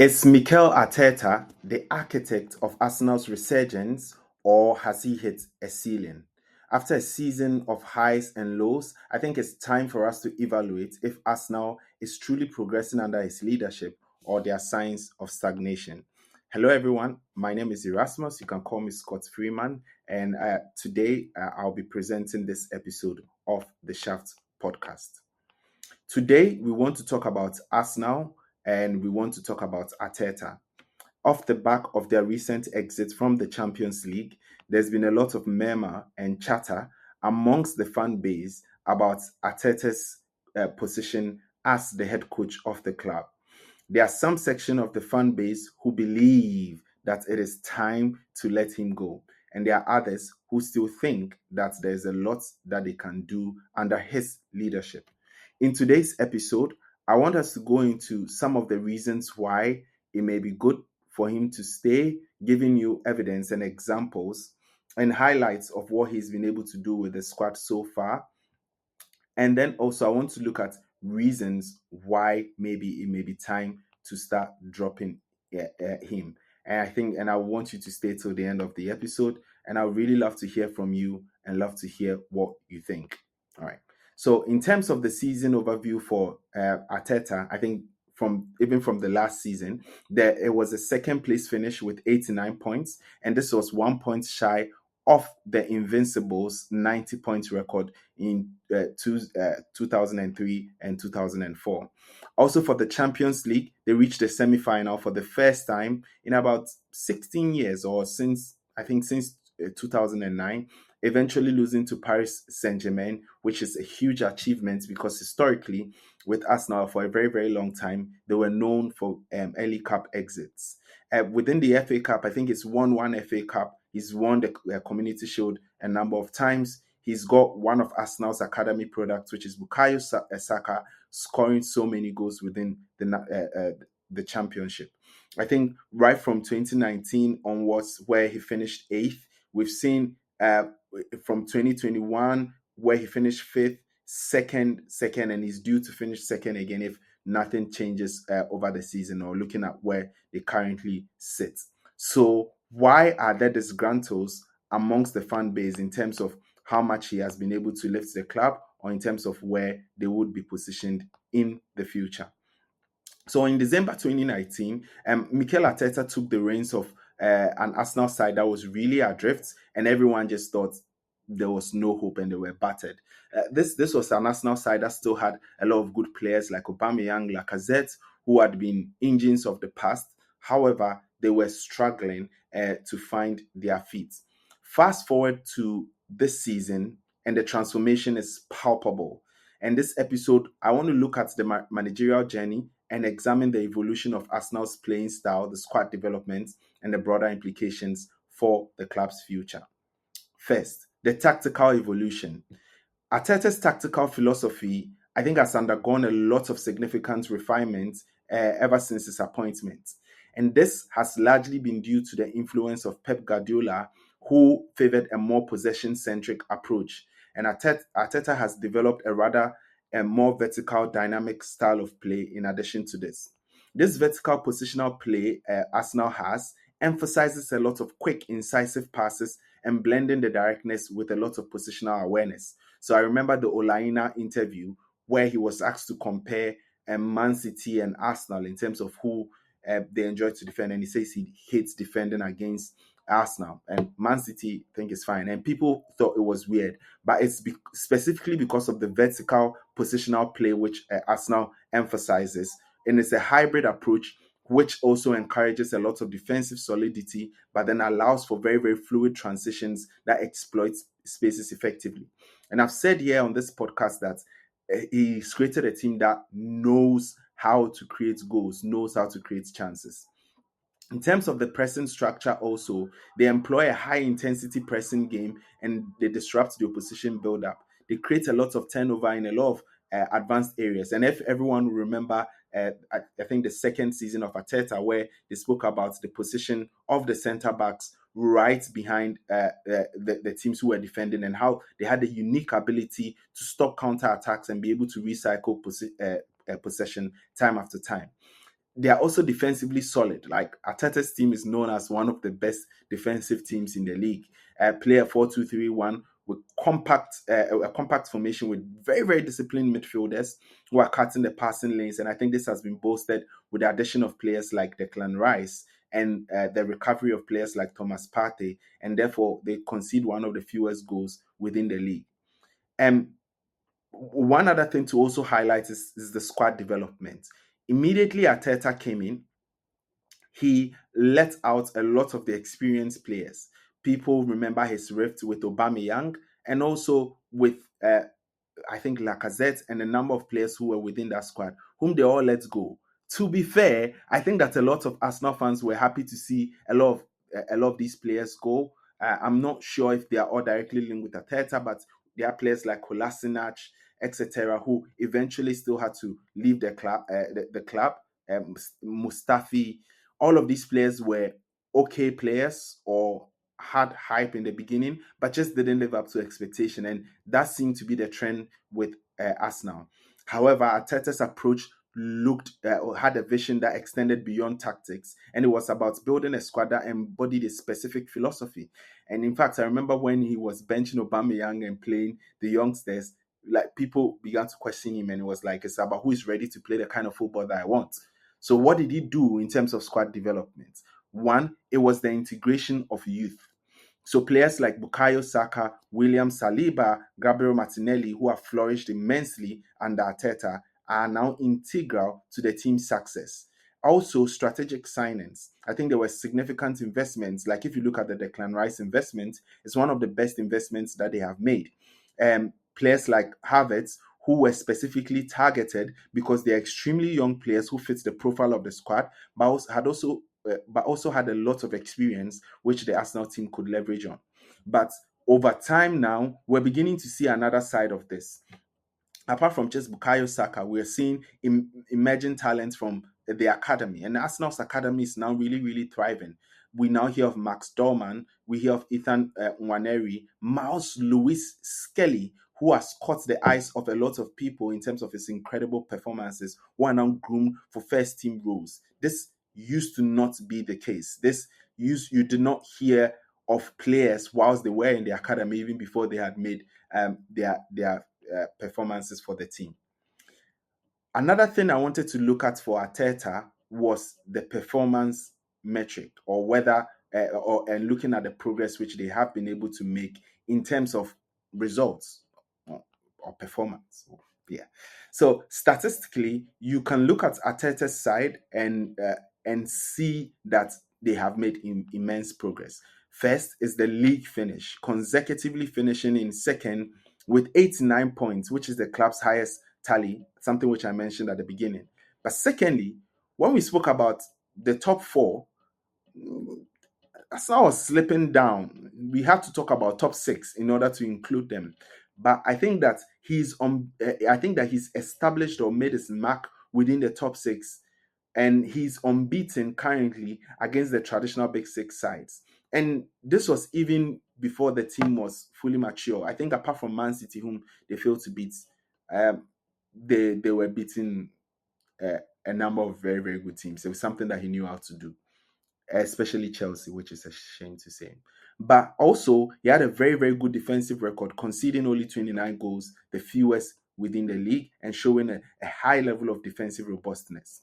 Is Mikel Arteta the architect of Arsenal's resurgence, or has he hit a ceiling? After a season of highs and lows, I think it's time for us to evaluate if Arsenal is truly progressing under his leadership or there are signs of stagnation. Hello, everyone. My name is Erasmus. You can call me Scott Freeman. And today I'll be presenting this episode of the Shaft podcast. Today, we want to talk about Arsenal and we want to talk about Arteta. Off the back of their recent exit from the Champions League, there's been a lot of murmur and chatter amongst the fan base about Arteta's position as the head coach of the club. There are some section of the fan base who believe that it is time to let him go. And there are others who still think that there's a lot that they can do under his leadership. In today's episode, I want us to go into some of the reasons why it may be good for him to stay, giving you evidence and examples and highlights of what he's been able to do with the squad so far. And then also, I want to look at reasons why maybe it may be time to start dropping him. And I want you to stay till the end of the episode. And I would really love to hear from you and love to hear what you think. All right. So, in terms of the season overview for Arteta, I think from the last season, it was a second place finish with 89 points, and this was 1 point shy of the Invincibles' 90 points record in 2003 and 2004. Also, for the Champions League, they reached the semi-final for the first time in about 16 years, or since 2009, eventually losing to Paris Saint-Germain, which is a huge achievement because historically, with Arsenal for a very, very long time, they were known for early cup exits. Within the FA Cup, I think it's won one FA Cup. He's won the Community Shield a number of times. He's got one of Arsenal's academy products, which is Bukayo Saka, scoring so many goals within the championship. I think right from 2019 onwards, where he finished 8th, we've seen from 2021 where he finished 5th, second, and he's due to finish second again if nothing changes over the season or looking at where they currently sit. So why are there disgruntles amongst the fan base in terms of how much he has been able to lift the club or in terms of where they would be positioned in the future? So in December 2019, Mikel Arteta took the reins of an Arsenal side that was really adrift, and everyone just thought there was no hope and they were battered. This was an Arsenal side that still had a lot of good players like Aubameyang, Lacazette, who had been engines of the past. However, they were struggling to find their feet. Fast forward to this season, and the transformation is palpable. And this episode, I want to look at the managerial journey and examine the evolution of Arsenal's playing style, the squad development, and the broader implications for the club's future. First, the tactical evolution. Arteta's tactical philosophy, I think, has undergone a lot of significant refinement ever since his appointment. And this has largely been due to the influence of Pep Guardiola, who favored a more possession-centric approach. And Arteta has developed a more vertical, dynamic style of play in addition to this. This vertical positional play Arsenal has emphasizes a lot of quick, incisive passes and blending the directness with a lot of positional awareness. So I remember the Olaina interview where he was asked to compare Man City and Arsenal in terms of who they enjoy to defend, and he says he hates defending against Arsenal, and Man City think it's fine. And people thought it was weird, but it's specifically because of the vertical positional play which Arsenal emphasizes, and it's a hybrid approach which also encourages a lot of defensive solidity, but then allows for very, very fluid transitions that exploits spaces effectively. And I've said here on this podcast that he's created a team that knows how to create goals, knows how to create chances. In terms of the pressing structure also, they employ a high-intensity pressing game and they disrupt the opposition build-up. They create a lot of turnover in a lot of advanced areas. And if everyone will remember, I think the second season of Arteta, where they spoke about the position of the centre-backs right behind the teams who were defending and how they had a unique ability to stop counter-attacks and be able to recycle possession time after time. they are also defensively solid. Like Arteta's team is known as one of the best defensive teams in the league. Play a 4-2-3-1 with a compact formation with very very disciplined midfielders who are cutting the passing lanes, and I think this has been bolstered with the addition of players like Declan Rice and the recovery of players like Thomas Partey, and therefore they concede one of the fewest goals within the league. And one other thing to also highlight is the squad development. Immediately Arteta came in, he let out a lot of the experienced players. People remember his rift with Aubameyang and also with I think Lacazette and a number of players who were within that squad, whom they all let go. To be fair, I think that a lot of Arsenal fans were happy to see a lot of these players go. I'm not sure if they are all directly linked with Arteta, but there are players like Kolasinac, etc., who eventually still had to leave the club. The club, Mustafi, all of these players were okay players or had hype in the beginning, but just didn't live up to expectation, and that seemed to be the trend with Arsenal. However, Arteta's approach looked had a vision that extended beyond tactics, and it was about building a squad that embodied a specific philosophy. And in fact, I remember when he was benching Aubameyang and playing the youngsters, like people began to question him, and it was like, it's about who is ready to play the kind of football that I want. So, what did he do in terms of squad development? One, it was the integration of youth. So players like Bukayo Saka, William Saliba, Gabriel Martinelli, who have flourished immensely under Arteta, are now integral to the team's success. Also, strategic signings. I think there were significant investments. Like if you look at the Declan Rice investment, it's one of the best investments that they have made. Players like Havertz, who were specifically targeted because they're extremely young players who fit the profile of the squad, but also had a lot of experience which the Arsenal team could leverage on. But over time now, we're beginning to see another side of this. Apart from just Bukayo Saka, we're seeing emerging talents from the academy, and Arsenal's academy is now really, really thriving. We now hear of Max Dorman, we hear of Ethan Nwaneri, Miles Lewis Skelly, who has caught the eyes of a lot of people in terms of his incredible performances, who are now groomed for first team roles. This used to not be the case. You did not hear of players whilst they were in the academy, even before they had made their performances for the team. Another thing I wanted to look at for Arteta was the performance metric, or whether, and looking at the progress which they have been able to make in terms of results or performance. Yeah. So statistically, you can look at Arteta's side and see that they have made immense progress. First is the league finish, consecutively finishing in second with 89 points, which is the club's highest tally, something which I mentioned at the beginning. But secondly, when we spoke about the top four, Arsenal was slipping down. We have to talk about top six in order to include them. But I think that he's on. I think that he's established or made his mark within the top six, and he's unbeaten currently against the traditional big six sides. And this was even before the team was fully mature. I think apart from Man City, whom they failed to beat, um, they were beating a number of very very good teams. It was something that he knew how to do, especially Chelsea, which is a shame to say. But also, he had a very, very good defensive record, conceding only 29 goals, the fewest within the league, and showing a high level of defensive robustness.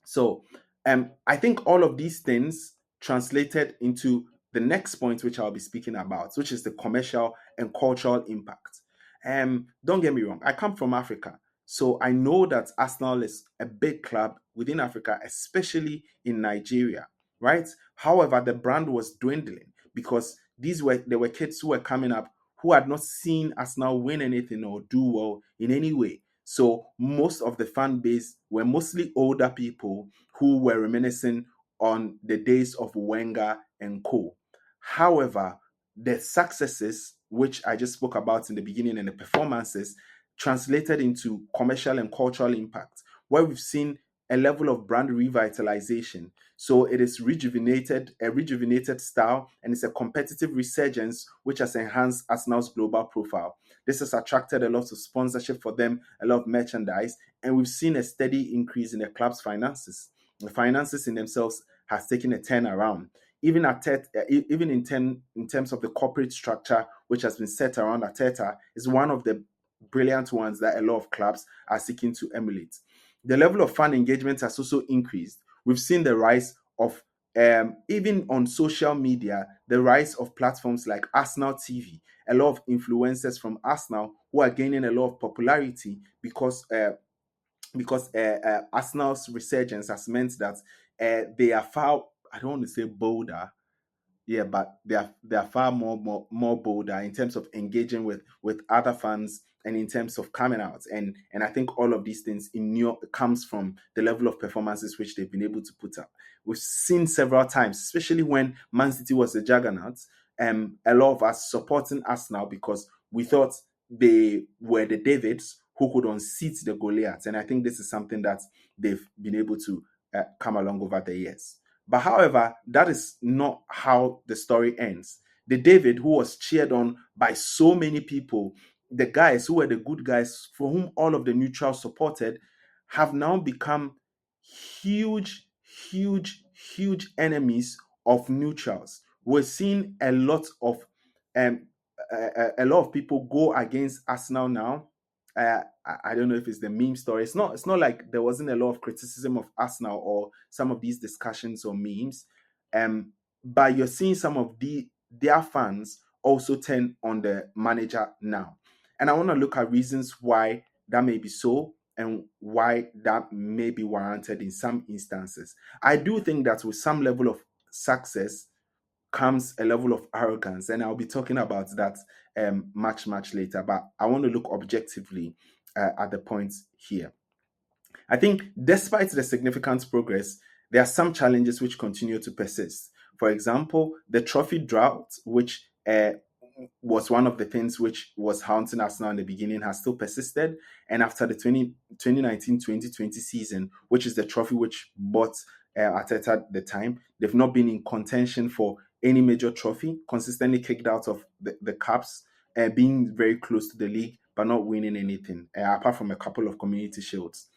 So, I think all of these things translated into the next point, which I'll be speaking about, which is the commercial and cultural impact. Don't get me wrong, I come from Africa, so I know that Arsenal is a big club within Africa, especially in Nigeria, right? However, the brand was dwindling because there were kids who were coming up who had not seen Arsenal win anything or do well in any way. So most of the fan base were mostly older people who were reminiscing on the days of Wenger and co. However, the successes, which I just spoke about in the beginning, and the performances translated into commercial and cultural impact, where we've seen a level of brand revitalization. So it is a rejuvenated style, and it's a competitive resurgence which has enhanced Arsenal's global profile. This has attracted a lot of sponsorship for them, a lot of merchandise, and we've seen a steady increase in the club's finances. The finances in themselves has taken a turn around. Even even in terms of the corporate structure which has been set around Arteta, is one of the brilliant ones that a lot of clubs are seeking to emulate. The level of fan engagement has also increased. We've seen the rise of even on social media, the rise of platforms like Arsenal TV. A lot of influencers from Arsenal who are gaining a lot of popularity because Arsenal's resurgence has meant that they are far, I don't want to say bolder, yeah, but they are far more bolder in terms of engaging with other fans and in terms of coming out, and I think all of these things in New York comes from the level of performances which they've been able to put up. We've seen several times, especially when Man City was the juggernaut, a lot of us supporting Arsenal because we thought they were the Davids who could unseat the Goliaths, and I think this is something that they've been able to come along over the years. But however, that is not how the story ends. The David, who was cheered on by so many people, the guys who were the good guys for whom all of the neutrals supported, have now become huge, huge enemies of neutrals. We're seeing um, a lot of people go against Arsenal now. I don't know if it's the meme story. It's not like there wasn't a lot of criticism of Arsenal or some of these discussions or memes. But you're seeing some of their fans also turn on the manager now. And I want to look at reasons why that may be so and why that may be warranted in some instances. I do think that with some level of success comes a level of arrogance, and I'll be talking about that much later. But I want to look objectively at the points here. I think despite the significant progress, there are some challenges which continue to persist. For example, the trophy drought, which was one of the things which was haunting us now in the beginning, has still persisted. And after the 2019-2020 season, which is the trophy which bought Arteta at the time, they've not been in contention for any major trophy, consistently kicked out of the cups, being very close to the league, but not winning anything, apart from a couple of community shields.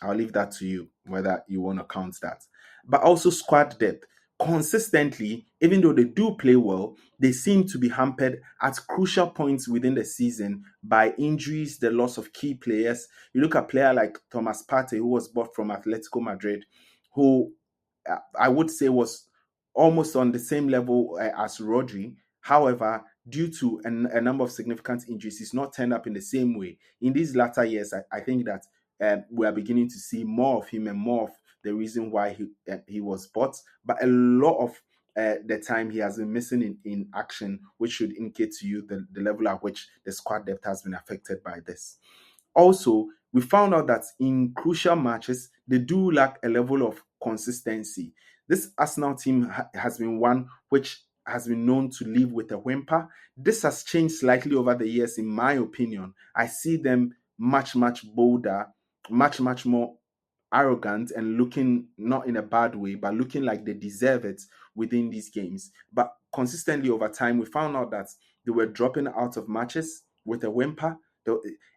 I'll leave that to you, whether you want to count that. But also squad depth. Consistently, even though they do play well, they seem to be hampered at crucial points within the season by injuries, the loss of key players. You look at a player like Thomas Partey, who was bought from Atletico Madrid, who I would say was almost on the same level as Rodri. However, due to a number of significant injuries, he's not turned up in the same way. In these latter years, I think that we are beginning to see more of him and more of the reason why he was bought. But a lot of the time he has been missing in action, which should indicate to you the level at which the squad depth has been affected by this. Also, we found out that in crucial matches, they do lack a level of consistency. This Arsenal team has been one which has been known to live with a whimper. This has changed slightly over the years, in my opinion. I see them much bolder, much more arrogant and looking not in a bad way, but looking like they deserve it within these games. But consistently over time, we found out that they were dropping out of matches with a whimper.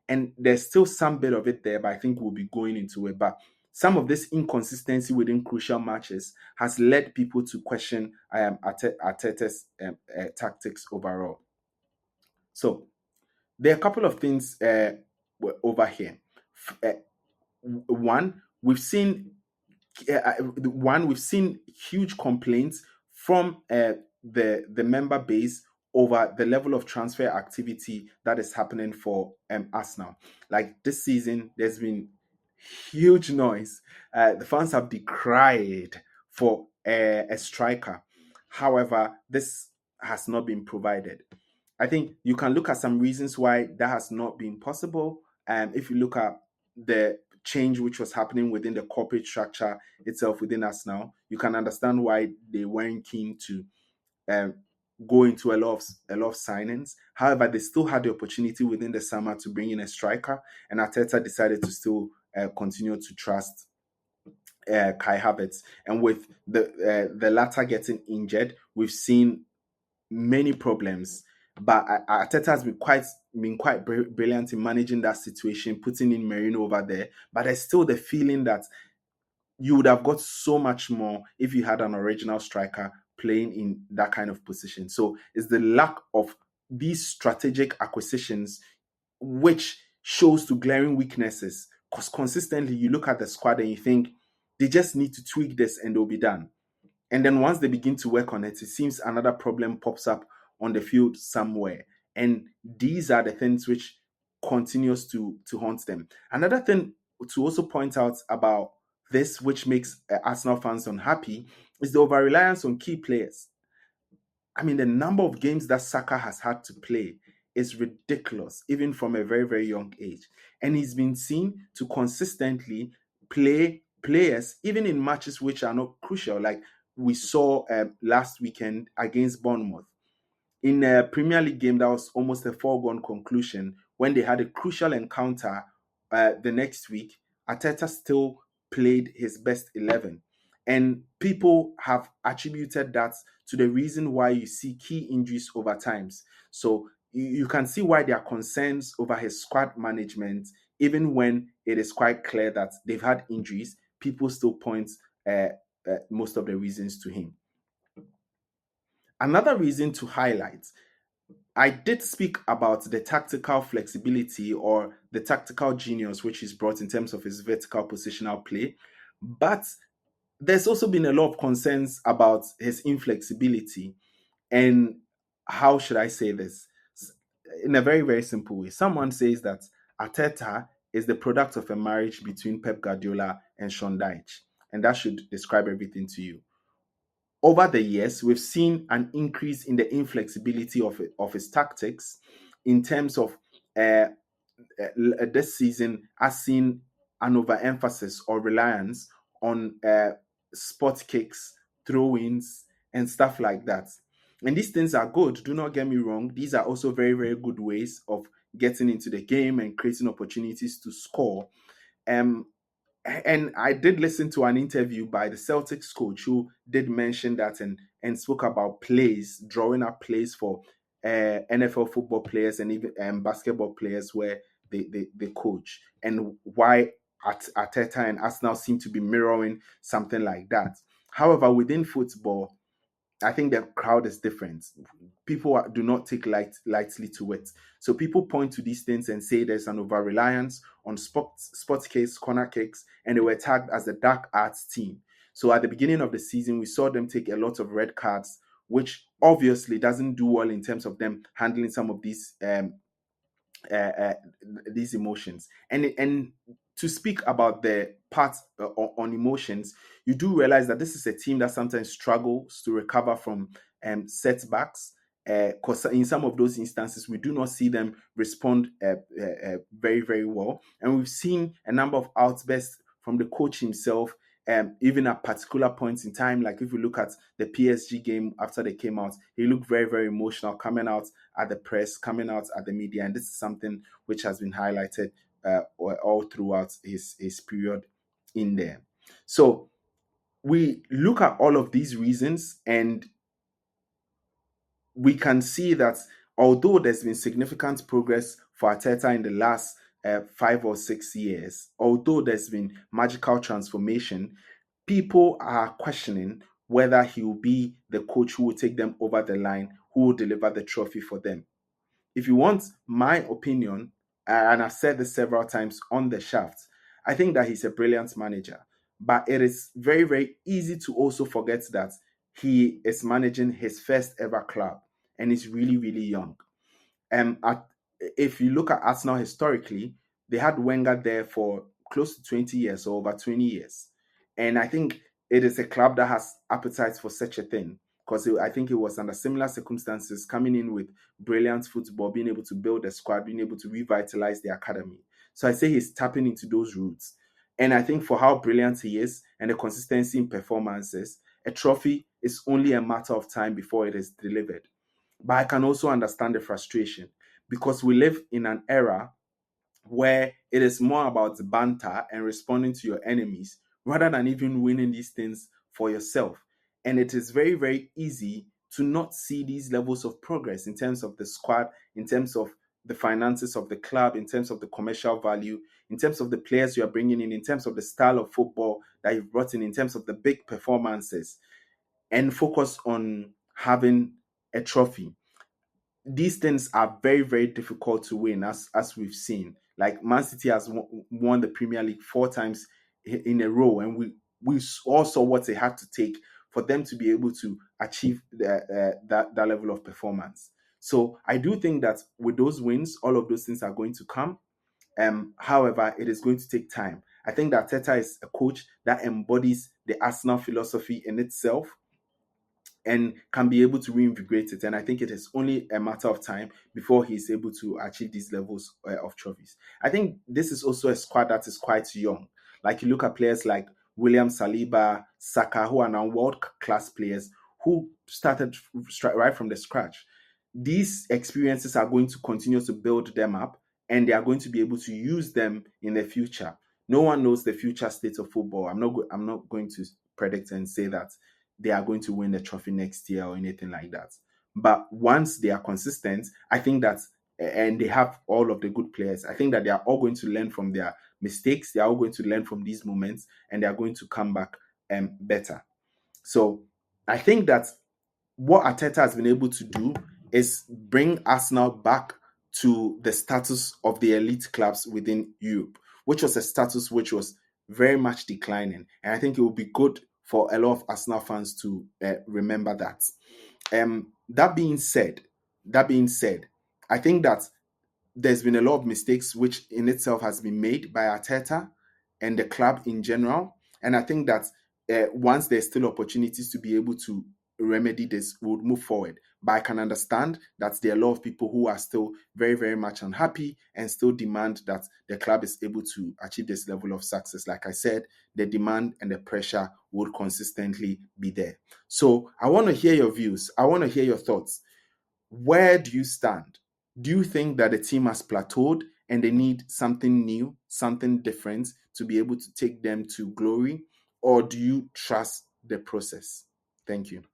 And there's still some bit of it there, but I think we'll be going into it. But some of this inconsistency within crucial matches has led people to question Arteta's tactics overall. So there are a couple of things over here. One, we've seen huge complaints from the member base over the level of transfer activity that is happening for us now. Like this season, there's been huge noise. The fans have decried for a striker. However, this has not been provided. I think you can look at some reasons why that has not been possible. If you look at the change which was happening within the corporate structure itself within us now, you can understand why they weren't keen to um, go into a lot of signings. However, they still had the opportunity within the summer to bring in a striker, and Arteta decided to still continue to trust Kai Havertz, and with the latter getting injured, we've seen many problems. But Arteta has been quite brilliant in managing that situation, putting in Merino over there. But there's still the feeling that you would have got so much more if you had an original striker playing in that kind of position. So it's the lack of these strategic acquisitions which shows to glaring weaknesses. Because consistently you look at the squad and you think they just need to tweak this and they'll be done. And then once they begin to work on it, it seems another problem pops up on the field somewhere. And these are the things which continues to haunt them. Another thing to also point out about this, which makes Arsenal fans unhappy, is the over reliance on key players. I mean, the number of games that Saka has had to play is ridiculous, even from a very, very young age. And he's been seen to consistently play players, even in matches which are not crucial, like we saw last weekend against Bournemouth in a Premier League game that was almost a foregone conclusion when they had a crucial encounter the next week. Arteta still played his best 11. And people have attributed that to the reason why you see key injuries over times. So you can see why there are concerns over his squad management, even when it is quite clear that they've had injuries. People still point most of the reasons to him. Another reason to highlight, I did speak about the tactical flexibility or the tactical genius which is brought in terms of his vertical positional play, but there's also been a lot of concerns about his inflexibility. And how should I say this? In a very, very simple way, someone says that Arteta is the product of a marriage between Pep Guardiola and Sean Dyche, and that should describe everything to you. Over the years, we've seen an increase in the inflexibility of his tactics in terms of uh, this season has seen an overemphasis or reliance on spot kicks, throw-ins, and stuff like that. And these things are good. Do not get me wrong. These are also very, very good ways of getting into the game and creating opportunities to score. Um, and I did listen to an interview by the Celtics coach who did mention that and spoke about plays, drawing up plays for NFL football players and even basketball players where they coach, and why Arteta and Arsenal seem to be mirroring something like that. However, within football, I think the crowd is different. People do not take lightly to it. So people point to these things and say there's an over reliance on sports kicks, corner kicks, and they were tagged as the dark arts team. So at the beginning of the season, we saw them take a lot of red cards, which obviously doesn't do well in terms of them handling some of uh, uh, these emotions. And to speak about the part on emotions, you do realize that this is a team that sometimes struggles to recover from setbacks. Because in some of those instances, we do not see them respond very, very well. And we've seen a number of outbursts from the coach himself, even at particular points in time. Like if we look at the PSG game after they came out, he looked very, very emotional coming out at the press, coming out at the media. And this is something which has been highlighted all throughout his period in there. So we look at all of these reasons and we can see that although there's been significant progress for Arteta in the last 5 or 6 years, although there's been magical transformation, people are questioning whether he will be the coach who will take them over the line, who will deliver the trophy for them. If you want my opinion, and I've said this several times on the shaft, I think that he's a brilliant manager. But it is very, very easy to also forget that he is managing his first ever club and he's really, really young. At, if you look at Arsenal historically, they had Wenger there for close to 20 years or over 20 years. And I think it is a club that has appetite for such a thing because I think it was under similar circumstances coming in with brilliant football, being able to build a squad, being able to revitalize the academy. So I say he's tapping into those roots. And I think for how brilliant he is and the consistency in performances, a trophy is only a matter of time before it is delivered. But I can also understand the frustration because we live in an era where it is more about banter and responding to your enemies rather than even winning these things for yourself. And it is very, very easy to not see these levels of progress in terms of the squad, in terms of the finances of the club, in terms of the commercial value, in terms of the players you are bringing in terms of the style of football that you've brought in terms of the big performances, and focus on having a trophy. These things are very, very difficult to win, as we've seen. Like Man City has won the Premier League 4 times in a row, and we all saw what it had to take for them to be able to achieve that level of performance. So I do think that with those wins, all of those things are going to come. However, it is going to take time. I think that Teta is a coach that embodies the Arsenal philosophy in itself and can be able to reinvigorate it. And I think it is only a matter of time before he's able to achieve these levels of trophies. I think this is also a squad that is quite young. Like you look at players like William Saliba, Saka, who are now world class players who started right from the scratch. These experiences are going to continue to build them up, and they are going to be able to use them in the future. No one knows the future state of football. I'm not going to predict and say that they are going to win the trophy next year or anything like that. But once they are consistent, I think that, and they have all of the good players, I think that they are all going to learn from their mistakes. They are all going to learn from these moments, and they are going to come back better. So I think that what Arteta has been able to do is bring Arsenal back to the status of the elite clubs within Europe, which was a status which was very much declining. And I think it would be good for a lot of Arsenal fans to remember that. That being said, I think that there's been a lot of mistakes which in itself has been made by Arteta and the club in general. And I think that once there's still opportunities to be able to remedy this, we would move forward. But I can understand that there are a lot of people who are still very, very much unhappy and still demand that the club is able to achieve this level of success. Like I said, the demand and the pressure would consistently be there. So I want to hear your views. I want to hear your thoughts. Where do you stand? Do you think that the team has plateaued and they need something new, something different to be able to take them to glory? Or do you trust the process? Thank you.